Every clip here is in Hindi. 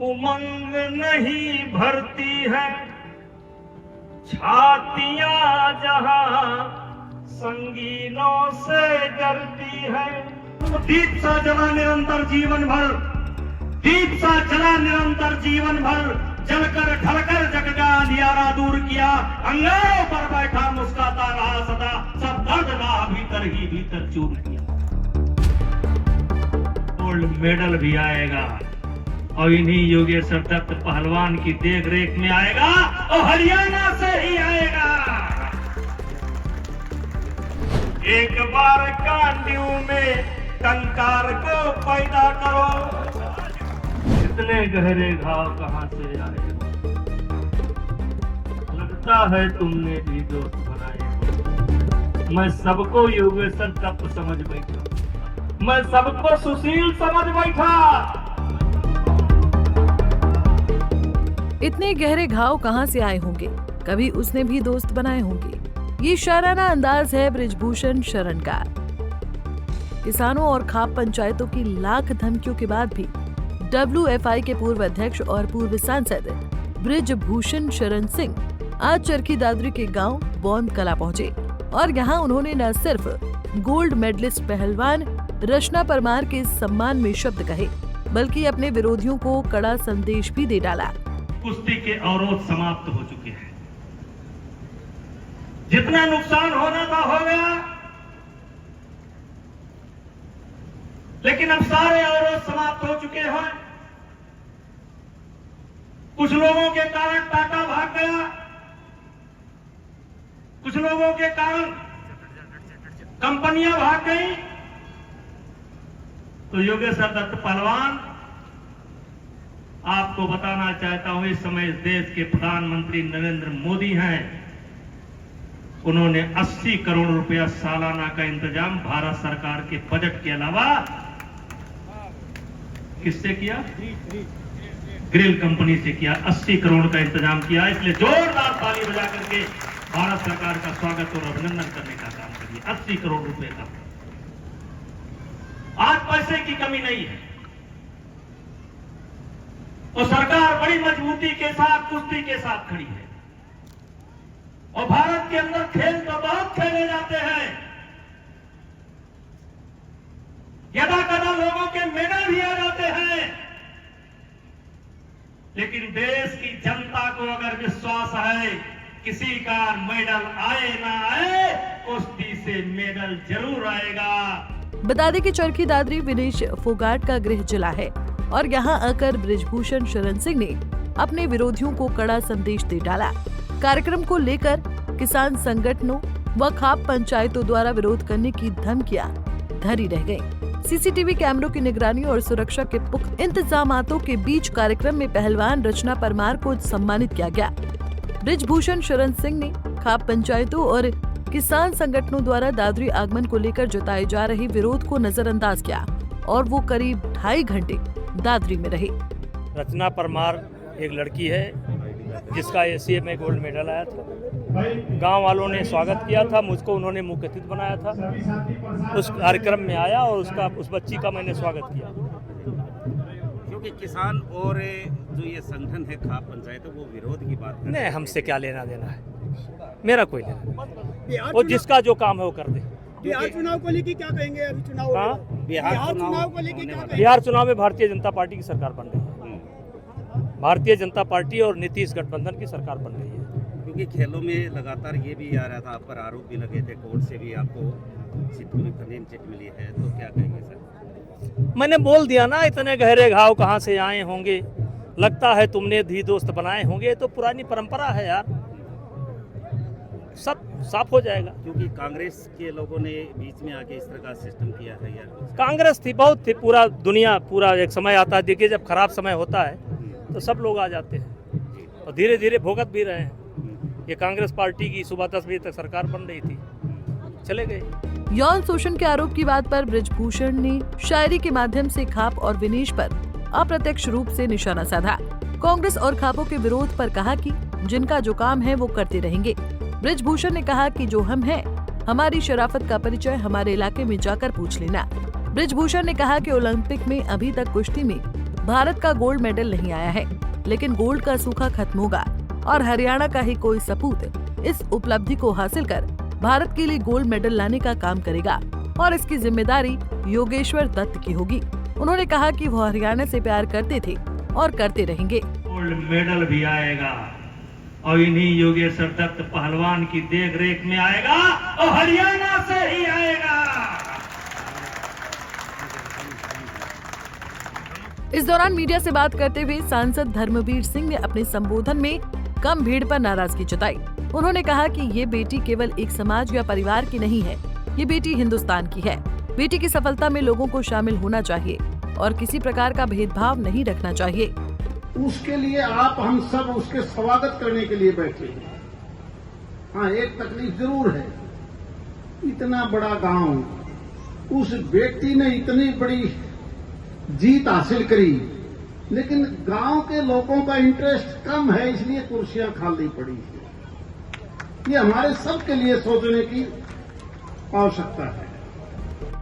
उमंग नहीं भरती है छातियां जहां संगीनों से डरती है। दीप सा जला निरंतर जीवन भर, दीप सा जला निरंतर जीवन भर, जलकर ढलकर जग का अंधियारा दूर किया, अंगारों पर बैठा मुस्कुराता रहा सदा, सब दर्द रहा भीतर ही भीतर चूर किया। गोल्ड मेडल भी आएगा और इन्हीं योगेश्वर दत्त पहलवान की देख रेख में आएगा और हरियाणा से ही आएगा। एक बार कांड्यू में कंकार को पैदा करो, इतने गहरे घाव कहां से आए, लगता है तुमने भी दोस्त बनाए। मैं सबको योगेश्वर दत्त समझ बैठा, मैं सबको सुशील समझ बैठा। इतने गहरे घाव कहां से आए होंगे, कभी उसने भी दोस्त बनाए होंगे। ये शाराना अंदाज है बृजभूषण शरण का। किसानों और खाप पंचायतों की लाख धमकियों के बाद भी WFI के पूर्व अध्यक्ष और पूर्व सांसद बृजभूषण शरण सिंह आज चरखी दादरी के गांव बौंद कला पहुंचे और यहां उन्होंने न सिर्फ गोल्ड मेडलिस्ट पहलवान रचना परमार के सम्मान में शब्द कहे, बल्कि अपने विरोधियों को कड़ा संदेश भी दे डाला। कुश्ती के अवरोध समाप्त हो चुके हैं, जितना नुकसान होना था हो गया, लेकिन अब सारे अवरोध समाप्त हो चुके हैं। कुछ लोगों के कारण टाटा भाग गया, कुछ लोगों के कारण कंपनियां भाग गई, तो योगेश्वर दत्त पहलवान आपको बताना चाहता हूं, इस समय इस देश के प्रधानमंत्री नरेंद्र मोदी हैं। उन्होंने 80 करोड़ रुपया सालाना का इंतजाम भारत सरकार के बजट के अलावा किससे किया? ग्रिल कंपनी से किया। 80 करोड़ का इंतजाम किया। इसलिए जोरदार ताली बजा करके भारत सरकार का स्वागत और अभिनंदन करने का काम करिए। 80 करोड़ रुपए का आज पैसे की कमी नहीं है और सरकार बड़ी मजबूती के साथ कुश्ती के साथ खड़ी है। और भारत के अंदर खेल तो बहुत खेले जाते हैं, यदा कदा लोगों के मेडल भी आ जाते हैं, लेकिन देश की जनता को अगर विश्वास है किसी का मेडल आए ना आए, कुश्ती से मेडल जरूर आएगा। बता दें कि चरखी दादरी विनेश फोगाट का गृह जिला है और यहाँ आकर बृजभूषण शरण सिंह ने अपने विरोधियों को कड़ा संदेश दे डाला। कार्यक्रम को लेकर किसान संगठनों व खाप पंचायतों द्वारा विरोध करने की धमकियां धरी रह गयी। सीसीटीवी कैमरों की निगरानी और सुरक्षा के पुख्ता इंतजामातों के बीच कार्यक्रम में पहलवान रचना परमार को सम्मानित किया गया। बृजभूषण शरण सिंह ने खाप पंचायतों और किसान संगठनों द्वारा दादरी आगमन को लेकर जताए जा रहे विरोध को नजरअंदाज किया और वो करीब 2.5 घंटे दादरी में रहे। रचना परमार एक लड़की है जिसका एशिया में गोल्ड मेडल आया था। गांव वालों ने स्वागत किया था, मुझको उन्होंने मुख्य अतिथि बनाया था। उस कार्यक्रम में आया और उस बच्ची का मैंने स्वागत किया। क्योंकि किसान और जो ये संगठन है खाप पंचायत, वो विरोध की बात नहीं, हमसे क्या लेना देना है, मेरा कोई लेना। और जिसका जो काम है वो कर दे। बिहार चुनाव को लेकर क्या कहेंगे? अभी चुनाव बिहार चुनाव को लेकर क्या कहेंगे? बिहार चुनाव में भारतीय जनता पार्टी की सरकार बन रही है। भारतीय जनता पार्टी और नीतीश गठबंधन की सरकार बन रही है। क्योंकि खेलों में लगातार ये भी आ रहा था, आप पर आरोप भी लगे थे, कोर्ट से भी आपको क्लीन चिट मिली है, तो क्या कहेंगे सर? मैंने बोल दिया ना, इतने गहरे घाव कहाँ से आए होंगे, लगता है तुमने भी दोस्त बनाए होंगे। तो पुरानी परंपरा है यार, सब साफ हो जाएगा। क्योंकि कांग्रेस के लोगों ने बीच में आके इस तरह का सिस्टम किया है यार। कांग्रेस थी, बहुत थी, पूरा दुनिया, पूरा एक समय आता है। देखिए जब खराब समय होता है तो सब लोग आ जाते हैं और धीरे धीरे भुगत भी रहे हैं। ये कांग्रेस पार्टी की सुबह 10 बजे तक सरकार बन रही थी, चले गए। यौन शोषण के आरोप की बात पर बृजभूषण ने शायरी के माध्यम से खाप और विनेश पर अप्रत्यक्ष रूप से निशाना साधा। कांग्रेस और खापों के विरोध पर कहा कि जिनका जो काम है वो करते रहेंगे। बृजभूषण ने कहा कि जो हम हैं, हमारी शराफत का परिचय हमारे इलाके में जाकर पूछ लेना। बृजभूषण ने कहा कि ओलंपिक में अभी तक कुश्ती में भारत का गोल्ड मेडल नहीं आया है, लेकिन गोल्ड का सूखा खत्म होगा और हरियाणा का ही कोई सपूत इस उपलब्धि को हासिल कर भारत के लिए गोल्ड मेडल लाने का काम करेगा और इसकी जिम्मेदारी योगेश्वर दत्त की होगी। उन्होंने कहा कि वो हरियाणा से प्यार करते थे और करते रहेंगे। गोल्ड मेडल भी आएगा और इन्हीं योगेश्वर दत्त पहलवान की देख रेख में आएगा और हरियाणा से ही आएगा। इस दौरान मीडिया से बात करते हुए सांसद धर्मवीर सिंह ने अपने संबोधन में कम भीड़ पर नाराजगी जताई। उन्होंने कहा कि ये बेटी केवल एक समाज या परिवार की नहीं है, ये बेटी हिंदुस्तान की है। बेटी की सफलता में लोगों को शामिल होना चाहिए और किसी प्रकार का भेदभाव नहीं रखना चाहिए। उसके लिए आप हम सब उसके स्वागत करने के लिए बैठे हैं। हाँ, एक तकलीफ जरूर है, इतना बड़ा गांव, उस बेटी ने इतनी बड़ी जीत हासिल करी, लेकिन गांव के लोगों का इंटरेस्ट कम है, इसलिए कुर्सियां खाली पड़ी है। ये हमारे सबके लिए सोचने की आवश्यकता है।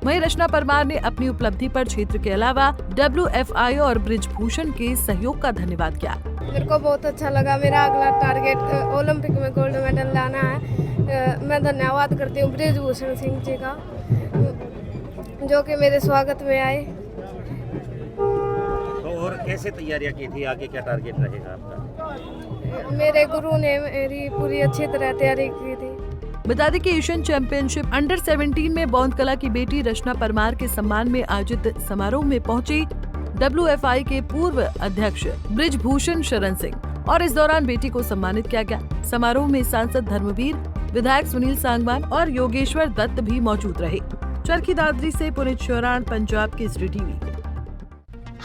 वहीं रचना परमार ने अपनी उपलब्धि पर क्षेत्र के अलावा WFI और ब्रिजभूषण के सहयोग का धन्यवाद किया। मेरे को बहुत अच्छा लगा। मेरा अगला टारगेट ओलंपिक में गोल्ड मेडल लाना है। मैं धन्यवाद करती हूँ ब्रिजभूषण सिंह जी का, जो कि मेरे स्वागत में आए। तो और कैसे तैयारियां की थी, आगे क्या टारगेट रहेगा आपका? मेरे गुरु ने मेरी पूरी अच्छी तरह तैयारी की थी। बता दें कि एशियन चैंपियनशिप अंडर 17 में बौंद कला की बेटी रचना परमार के सम्मान में आयोजित समारोह में पहुंची WFI के पूर्व अध्यक्ष ब्रिजभूषण शरण सिंह और इस दौरान बेटी को सम्मानित किया गया। समारोह में सांसद धर्मवीर, विधायक सुनील सांगवान और योगेश्वर दत्त भी मौजूद रहे। चरखी दादरी से पुनीत शौरान, पंजाब केसरी टीवी।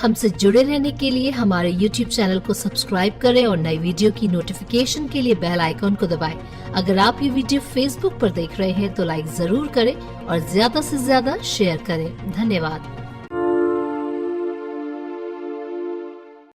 हमसे जुड़े रहने के लिए हमारे YouTube चैनल को सब्सक्राइब करें और नई वीडियो की नोटिफिकेशन के लिए बेल आइकॉन को दबाएं। अगर आप ये वीडियो Facebook पर देख रहे हैं तो लाइक जरूर करें और ज्यादा से ज्यादा शेयर करें। धन्यवाद।